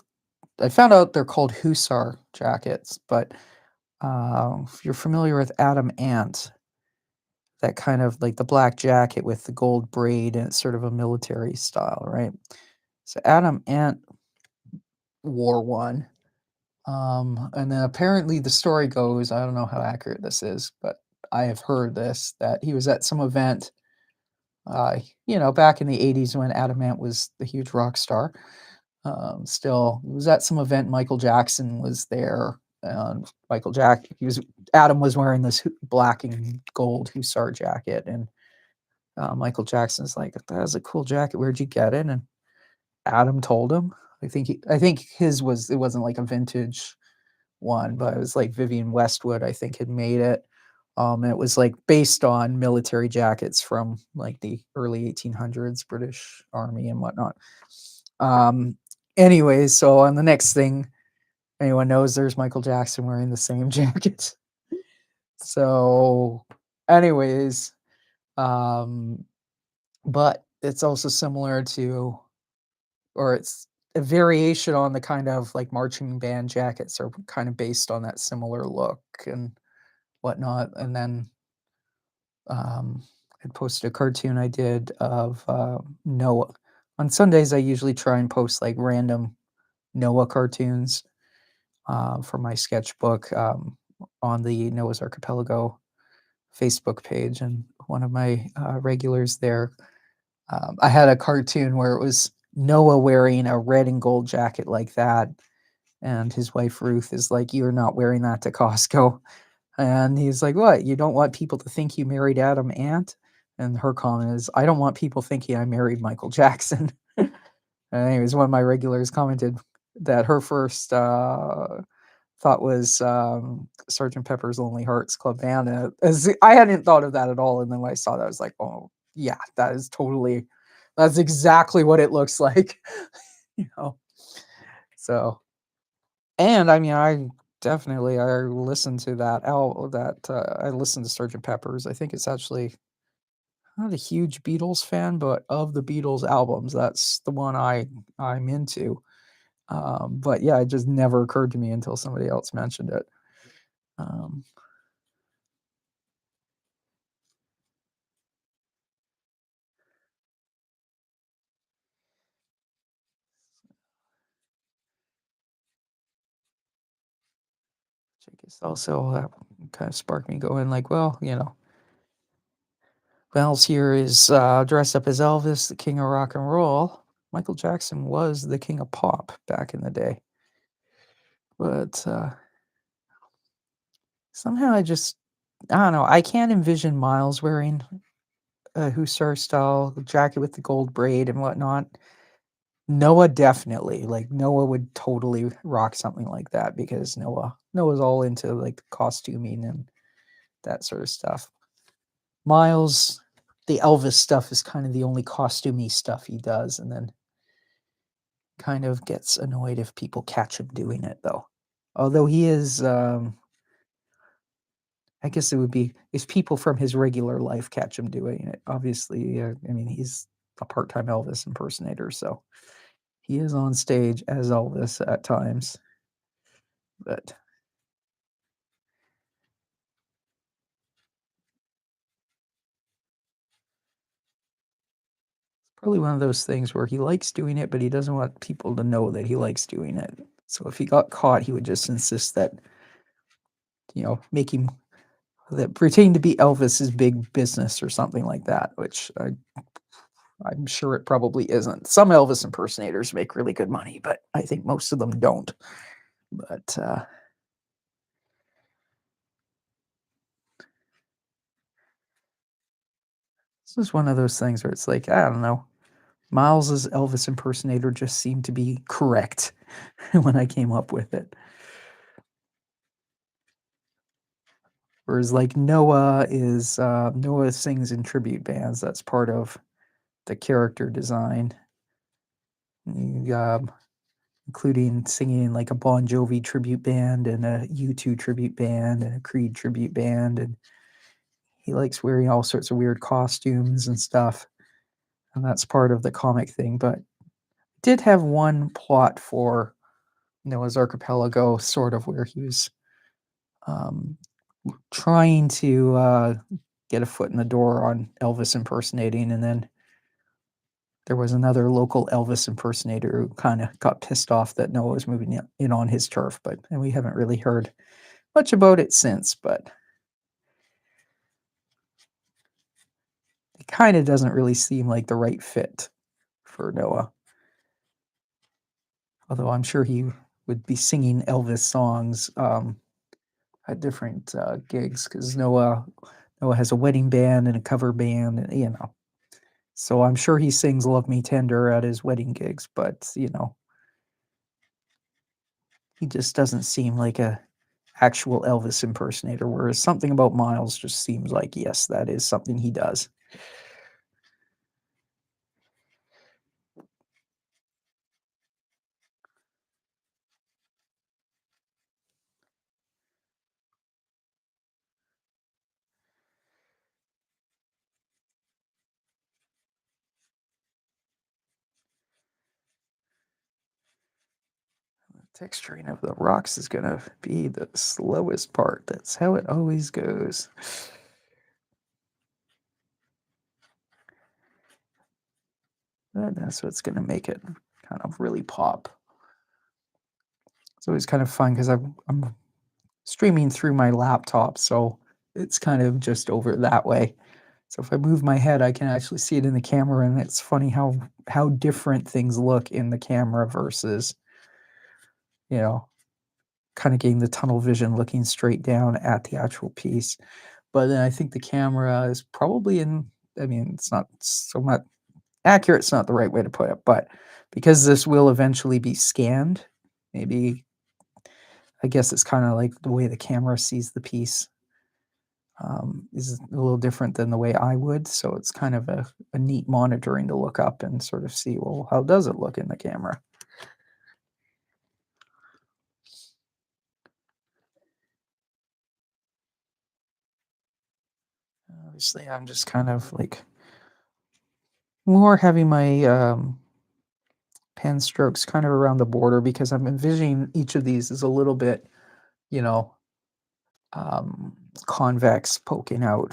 I found out they're called Hussar jackets, but if you're familiar with Adam Ant, that kind of like the black jacket with the gold braid, and it's sort of a military style, right? So Adam Ant wore one. And then apparently the story goes, I don't know how accurate this is, but I have heard this, that he was at some event, back in the 80s when Adam Ant was the huge rock star. Still, it was at some event. Michael Jackson was there. And Adam was wearing this black and gold hussar jacket, and Michael Jackson's like, "That's a cool jacket. Where'd you get it?" And Adam told him. I think his was, it wasn't like a vintage one, but it was like Vivian Westwood, I think, had made it. And it was like based on military jackets from like the early 1800s, British Army and whatnot. Um, Anyways, so on the next thing, anyone knows, there's Michael Jackson wearing the same jacket. So, anyways, um, but it's also similar to, or it's a variation on the kind of like marching band jackets are kind of based on that similar look and whatnot. And then um, I posted a cartoon I did of Noah. On Sundays, I usually try and post like random Noah cartoons for my sketchbook on the Noah's Archipelago Facebook page. And one of my regulars there, I had a cartoon where it was Noah wearing a red and gold jacket like that. And his wife Ruth is like, "You're not wearing that to Costco." And he's like, "What? You don't want people to think you married Adam Ant?" And her comment is, "I don't want people thinking I married Michael Jackson." And anyways, one of my regulars commented that her first thought was Sergeant Pepper's Lonely Hearts Club Band. As I hadn't thought of that at all, and then when I saw that, I was like, "Oh, yeah, that's exactly what it looks like." you know. So, and I mean, I listened to I listened to Sergeant Pepper's. I think it's actually, I'm not a huge Beatles fan, but of the Beatles albums, that's the one I'm into. But yeah, it just never occurred to me until somebody else mentioned it. Um, which I guess also kind of sparked me going like, well, Wells here is dressed up as Elvis, the king of rock and roll. Michael Jackson was the king of pop back in the day. But somehow I don't know, I can't envision Miles wearing a Hussar style jacket with the gold braid and whatnot. Noah definitely, like Noah would totally rock something like that because Noah's all into like costuming and that sort of stuff. Miles, the Elvis stuff is kind of the only costumey stuff he does, and then kind of gets annoyed if people catch him doing it though. Although he is, I guess it would be if people from his regular life catch him doing it. Obviously, I mean, he's a part-time Elvis impersonator, so he is on stage as Elvis at times. But probably one of those things where he likes doing it, but he doesn't want people to know that he likes doing it. So if he got caught, he would just insist that, making that pretending to be Elvis is big business or something like that, which I'm sure it probably isn't. Some Elvis impersonators make really good money, but I think most of them don't. But this is one of those things where it's like, I don't know. Miles's Elvis impersonator just seemed to be correct when I came up with it. Whereas like Noah sings in tribute bands. That's part of the character design. You, including singing in like a Bon Jovi tribute band and a U2 tribute band and a Creed tribute band, and he likes wearing all sorts of weird costumes and stuff, and that's part of the comic thing. But did have one plot for Noah's Archipelago, sort of, where he was um, trying to get a foot in the door on Elvis impersonating, and then there was another local Elvis impersonator who kind of got pissed off that Noah was moving in on his turf, but and we haven't really heard much about it since. But it kind of doesn't really seem like the right fit for Noah. Although I'm sure he would be singing Elvis songs at different gigs, because Noah has a wedding band and a cover band, and so I'm sure he sings "Love Me Tender" at his wedding gigs. But he just doesn't seem like a actual Elvis impersonator. Whereas something about Miles just seems like, yes, that is something he does. Texturing of the rocks is gonna be the slowest part. That's how it always goes. And that's what's gonna make it kind of really pop. It's always kind of fun because I'm streaming through my laptop, so it's kind of just over that way. So if I move my head, I can actually see it in the camera, and it's funny how different things look in the camera versus, you know, kind of getting the tunnel vision looking straight down at the actual piece. But then I think the camera is probably in, I mean, it's not so much accurate, it's not the right way to put it, but because this will eventually be scanned, maybe I guess it's kind of like the way the camera sees the piece is a little different than the way I would. So it's kind of a neat monitoring to look up and sort of see, well, how does it look in the camera? Obviously, I'm just kind of like more having my pen strokes kind of around the border, because I'm envisioning each of these is a little bit, you know, um, convex poking out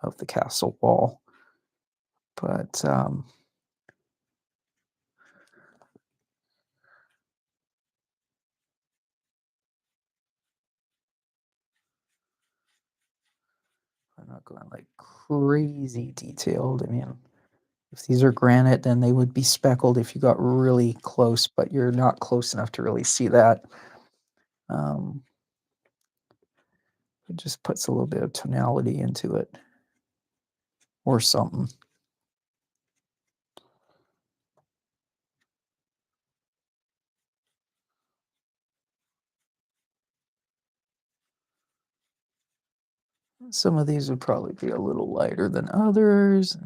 of the castle wall. But I'm not going like crazy detailed. I mean, if these are granite, then they would be speckled if you got really close, but you're not close enough to really see that. Um, it just puts a little bit of tonality into it or something. Some of these would probably be a little lighter than others.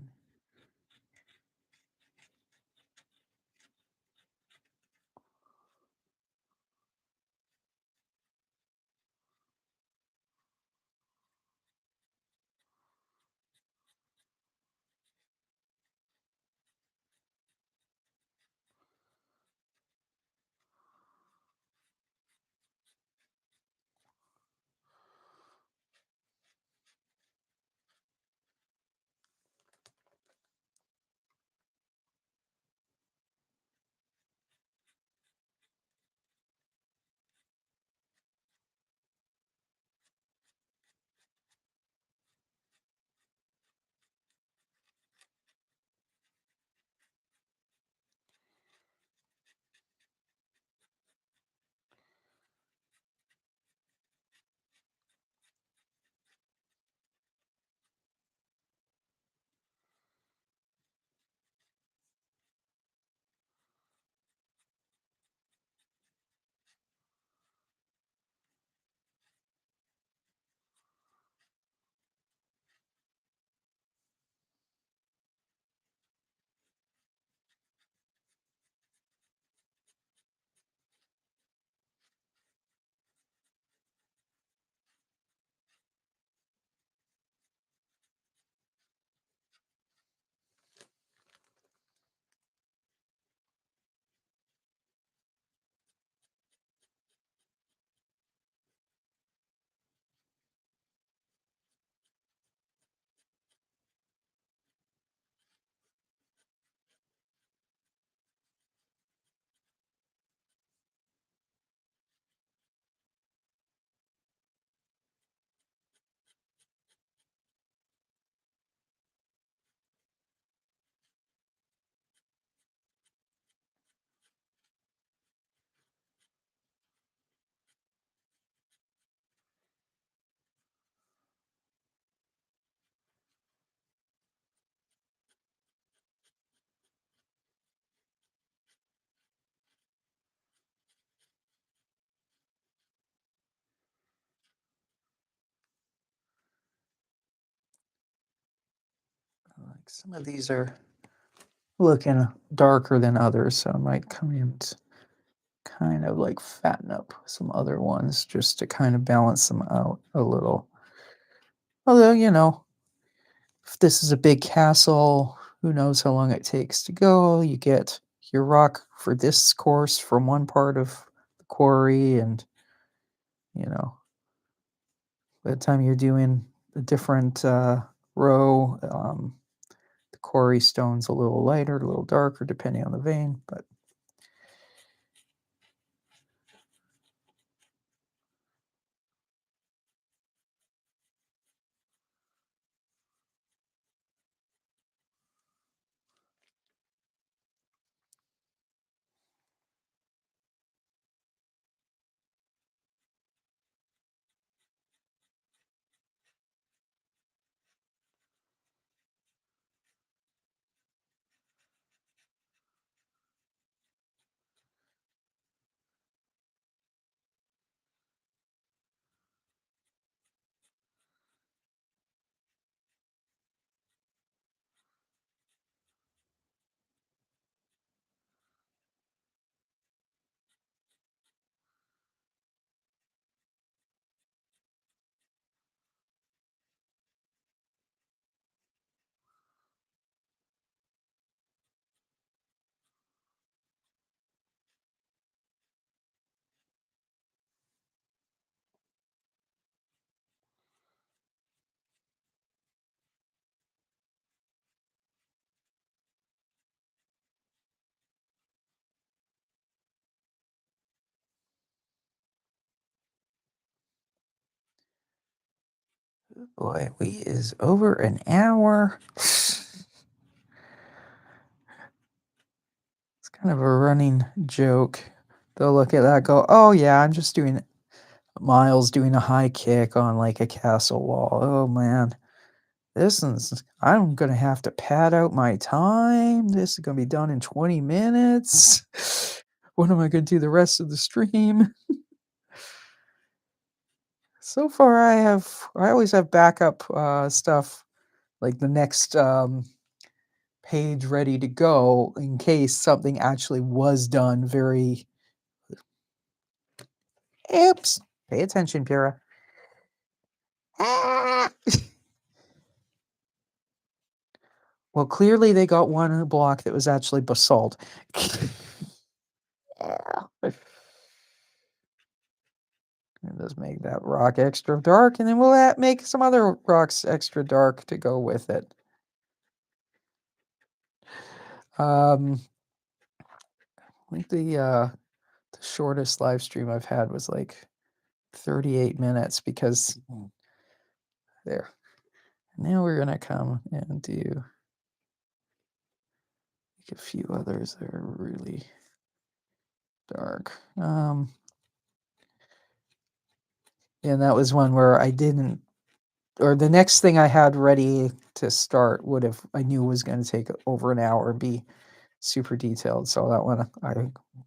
Like some of these are looking darker than others, so I might come in to kind of like fatten up some other ones just to kind of balance them out a little. Although, if this is a big castle, who knows how long it takes to go. You get your rock for this course from one part of the quarry, and you know, by the time you're doing a different row, the quarry stone's a little lighter, a little darker, depending on the vein. But boy, we is over an hour. It's kind of a running joke. They'll look at that, go, "Oh yeah, I'm just doing Miles doing a high kick on like a castle wall. Oh man, this is I'm gonna have to pad out my time. This is gonna be done in 20 minutes. What am I gonna do the rest of the stream?" So far, I always have backup stuff like the next page ready to go in case something actually was done very. Oops. Pay attention, Pyra. Ah! Well, clearly they got one in a block that was actually basalt. Yeah. It does make that rock extra dark, and then we'll make some other rocks extra dark to go with it. I think the shortest live stream I've had was like 38 minutes because there. Now we're gonna come and do a few others that are really dark. And that was one where I didn't, or the next thing I had ready to start would have, I knew was going to take over an hour and be super detailed. So that one I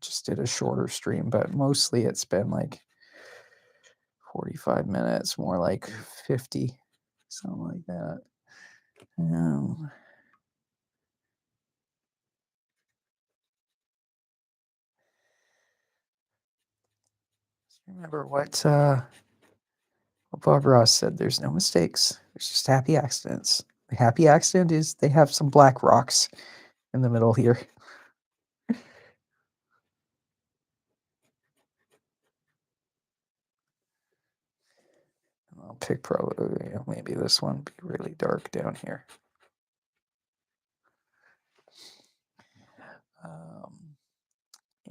just did a shorter stream, but mostly it's been like 45 minutes, more like 50, something like that. Remember what Bob Ross said, there's no mistakes. There's just happy accidents. The happy accident is they have some black rocks in the middle here. I'll pick probably maybe this one be really dark down here. Um,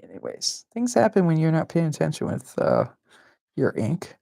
anyways, things happen when you're not paying attention with your ink.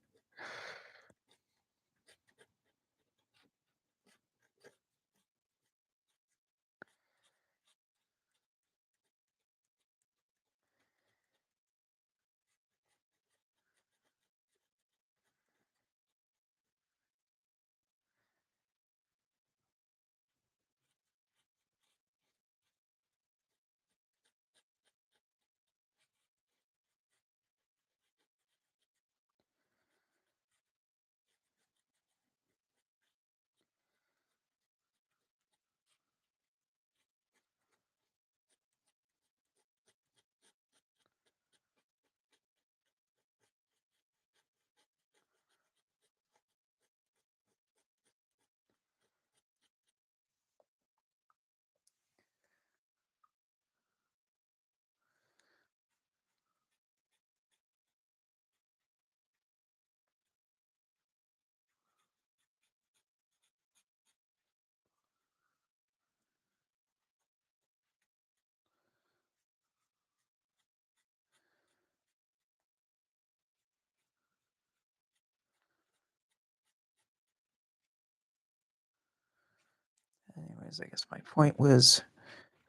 anyways, I guess my point was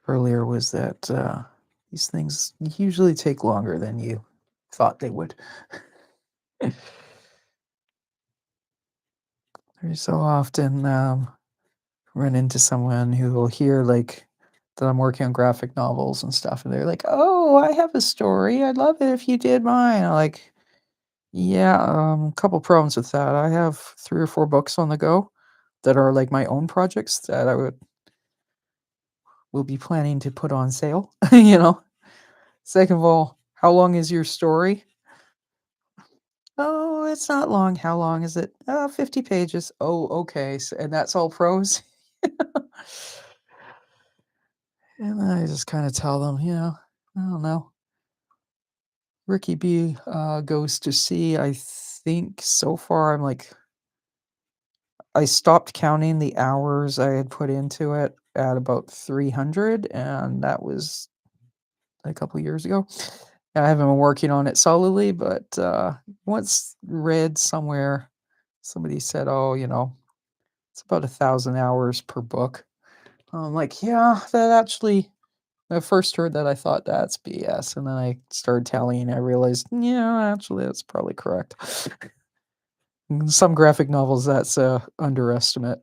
earlier was that these things usually take longer than you thought they would. Every so often, run into someone who will hear like that I'm working on graphic novels and stuff, and they're like, "Oh, I have a story. I'd love it if you did mine." I'm like, "Yeah, a couple problems with that. I have 3 or 4 books on the go that are like my own projects that will be planning to put on sale." you know. Second of all, how long is your story? Oh, it's not long. How long is it? 50 pages. Oh, okay. So, and that's all prose. And I just kind of tell them, I don't know. Ricky B goes to sea. I think so far I'm like, I stopped counting the hours I had put into it at about 300, and that was a couple years ago. I haven't been working on it solidly, but once read somewhere, somebody said, "Oh, it's about 1,000 hours per book." I'm like, yeah, that actually. When I first heard that, I thought that's BS, and then I started tallying. I realized, yeah, actually, that's probably correct. Some graphic novels, that's a underestimate.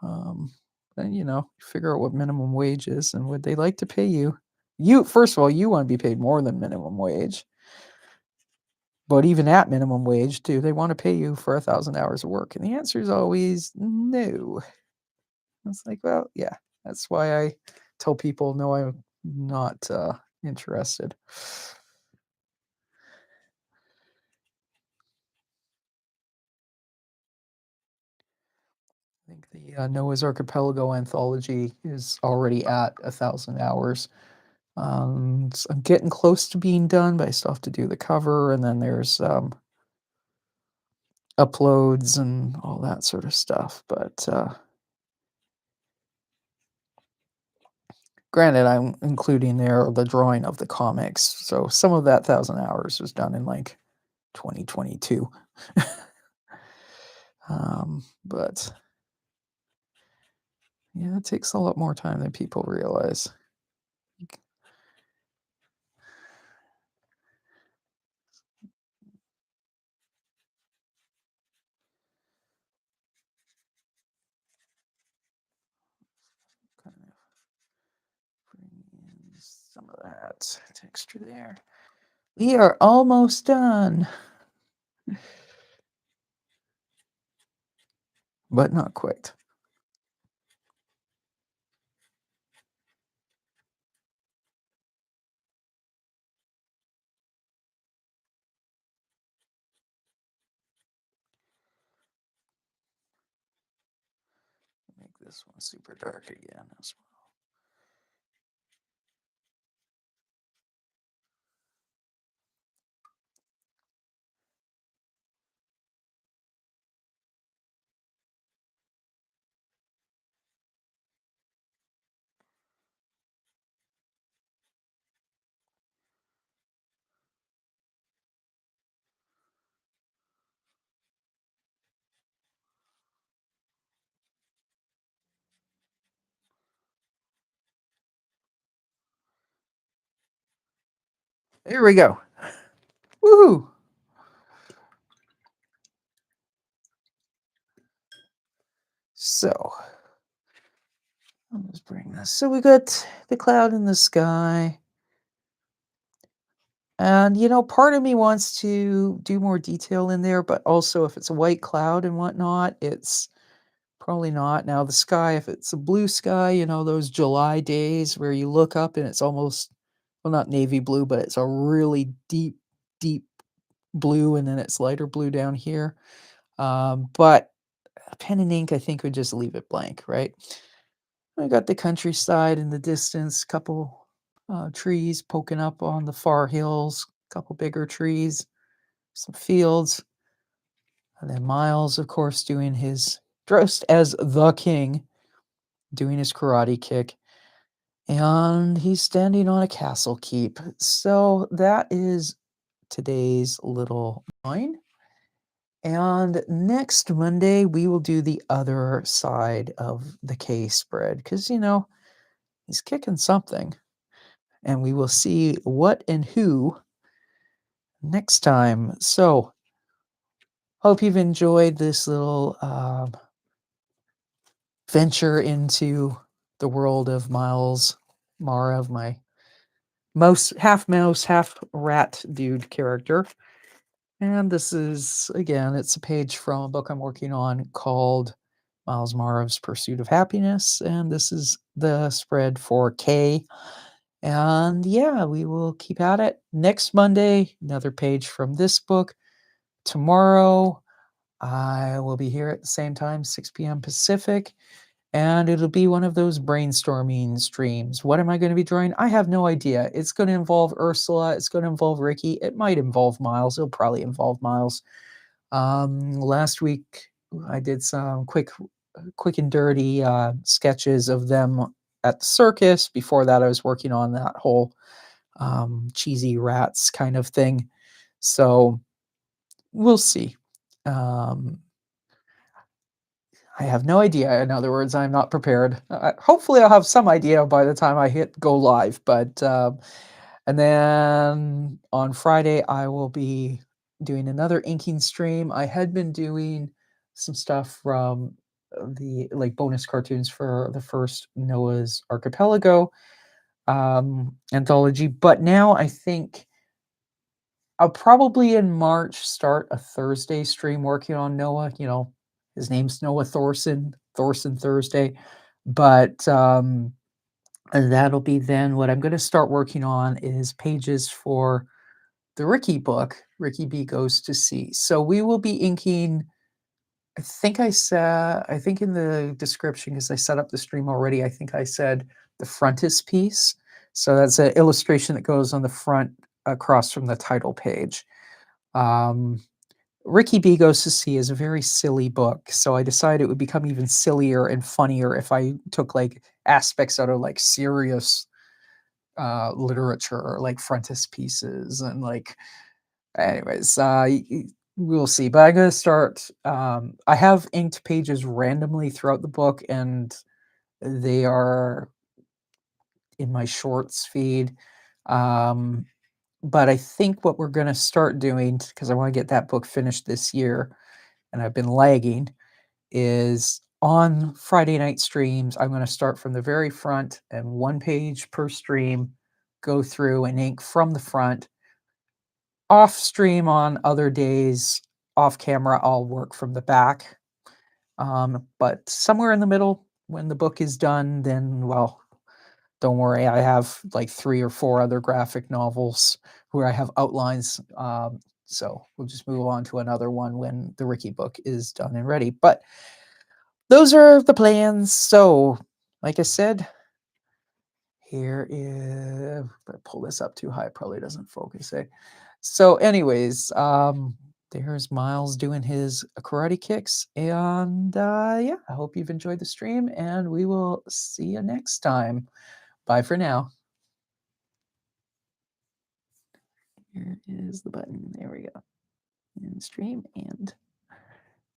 Um, and figure out what minimum wage is and would they like to pay you. You first of all, you want to be paid more than minimum wage, but even at minimum wage, do they want to pay you for 1,000 hours of work? And the answer is always no. It's like, well, yeah, that's why I tell people no, I'm not interested. I think the Noah's Archipelago anthology is already at 1,000 hours. I'm getting close to being done, but I still have to do the cover, and then there's uploads and all that sort of stuff. But granted, I'm including there the drawing of the comics, so some of that 1,000 hours was done in like 2022. But yeah, it takes a lot more time than people realize. Kind of bring in some of that texture there. We are almost done, but not quite. Make this one super dark again as well. There we go. Woohoo! So let's bring this. So we got the cloud in the sky. And part of me wants to do more detail in there, but also if it's a white cloud and whatnot, it's probably not. Now the sky, if it's a blue sky, those July days where you look up and it's almost, well, not navy blue, but it's a really deep, deep blue, and then it's lighter blue down here. But pen and ink, I think, would just leave it blank, right? I got the countryside in the distance, couple trees poking up on the far hills, couple bigger trees, some fields, and then Miles, of course, doing his dressed as the king, doing his karate kick, and he's standing on a castle keep. So that is today's little line. And next Monday, we will do the other side of the K spread because, he's kicking something. And we will see what and who next time. So, hope you've enjoyed this little venture into the world of Myles Maarav, my mouse, half rat dude character. And this is, again, it's a page from a book I'm working on called Myles Maarav's Pursuit of Happiness. And this is the spread for K. And yeah, we will keep at it. Next Monday, another page from this book. Tomorrow, I will be here at the same time, 6 p.m. Pacific. And it'll be one of those brainstorming streams. What am I going to be drawing? I have no idea. It's going to involve Ursula. It's going to involve Ricky. It might involve Myles. It'll probably involve Myles. Last week I did some quick and dirty sketches of them at the circus. Before that, I was working on that whole cheesy rats kind of thing. So we'll see. I have no idea. In other words, I'm not prepared. Hopefully, I'll have some idea by the time I hit go live. But and then on Friday, I will be doing another inking stream. I had been doing some stuff from the bonus cartoons for the first Noah's Archipelago anthology, but now I think I'll probably in March start a Thursday stream working on Noah. His name's Noah Thorson Thursday. But and that'll be then. What I'm going to start working on is pages for the Ricky book, Ricky B Goes to Sea. So we will be inking, I think in the description, because I set up the stream already, I think I said the frontispiece. So that's an illustration that goes on the front across from the title page. Ricky B Goes to Sea is a very silly book, so I decided it would become even sillier and funnier if I took aspects out of serious literature, like frontispieces and anyways, we'll see. But I'm gonna start. I have inked pages randomly throughout the book, and they are in my shorts feed. Um, but I think what we're gonna start doing, because I want to get that book finished this year, and I've been lagging, is on Friday night streams, I'm going to start from the very front and one page per stream, go through and ink from the front. Off stream on other days, off camera, I'll work from the back. But somewhere in the middle, when the book is done, then, well, don't worry. I have 3 or 4 other graphic novels where I have outlines. So we'll just move on to another one when the Ricky book is done and ready. But those are the plans. So, like I said, here is, if I pull this up too high, it probably doesn't focus. So, anyways, there's Myles doing his karate kicks. And yeah, I hope you've enjoyed the stream, and we will see you next time. Bye for now. Here is the button. There we go. And stream and